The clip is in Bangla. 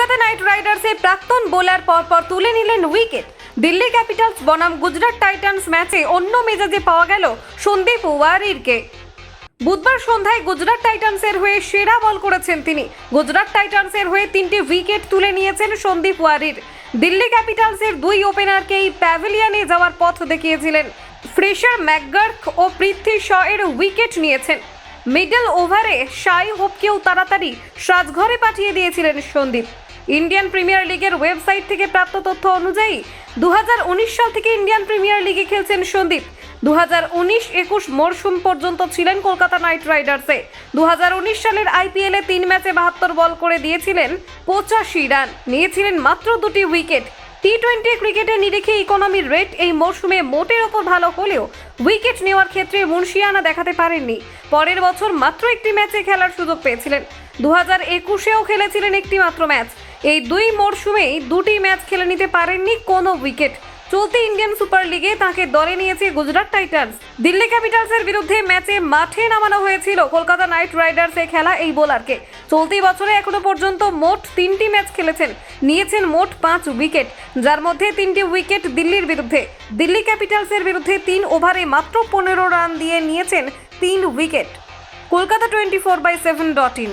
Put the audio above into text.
কলকাতা নাইট রাইডার্সের প্রাক্তন বোলার পরপর তুলে নিলেন উইকেট। দিল্লি ক্যাপিটালস বনাম গুজরাট টাইটান্স ম্যাচে অন্য মেজাজে পাওয়া গেল সন্দীপ ওয়ারিরকে। বুধবার সন্ধ্যায় গুজরাট টাইটান্সের হয়ে সেরা বল করেছেন তিনি। গুজরাট টাইটান্সের হয়ে 3টি উইকেট তুলে নিয়েছেন সন্দীপ ওয়ারির। দিল্লি ক্যাপিটালসের দুই ওপেনারকেই প্যাভিলিয়নে যাওয়ার পথ দেখিয়েছিলেন। ফ্রেশার ম্যাকগার্থ ও পৃথ্বী শ এর উইকেট নিয়েছেন। মিডল ওভারে শাই হোপকেও তাড়াতাড়ি সাজঘরে পাঠিয়ে দিয়েছিলেন সন্দীপ। ইন্ডিয়ান প্রিমিয়ার লিগের ওয়েবসাইট থেকে প্রাপ্ত তথ্য অনুযায়ী 2019 সাল থেকে ইন্ডিয়ান প্রিমিয়ার লিগে খেলছেন সন্দীপ। 2019-21 মরশুম পর্যন্ত ছিলেন কলকাতা নাইট রাইডার্সে। 2019 সালের আইপিএলে 3 ম্যাচে 72 বল করে দিয়েছিলেন 85 রান, নিয়েছিলেন মাত্র 2টি উইকেট। টি-20 ক্রিকেটে নিরিখে ইকোনমি রেট এই মরশুমে মোটের ওপর ভালো হলেও উইকেট নেওয়ার ক্ষেত্রে মুনশিয়ানা দেখাতে পারেননি। পরের বছর মাত্র একটি ম্যাচে খেলার সুযোগ পেয়েছিলেন। 2021-এও খেলেছিলেন একটি মাত্র ম্যাচ। এই দুই মরশুমেই 2টি ম্যাচ খেলে নিতে পারেননি কোনো উইকেট। চলতি ইন্ডিয়ান সুপার লিগে তাকে দলে নিয়েছে গুজরাট টাইটান্স। দিল্লি ক্যাপিটালসের বিরুদ্ধে ম্যাচে মাঠে নামানো হয়েছিল কলকাতা নাইট রাইডার্সে খেলা এই বোলারকে। চলতি বছরে এখনো পর্যন্ত মোট 3টি ম্যাচ খেলেছেন, নিয়েছেন মোট 5 উইকেট, যার মধ্যে 3টি উইকেট দিল্লির বিরুদ্ধে। দিল্লি ক্যাপিটালসের বিরুদ্ধে 3 ওভারে মাত্র 15 রান দিয়ে নিয়েছেন 3 উইকেট। কলকাতা 24/7.in।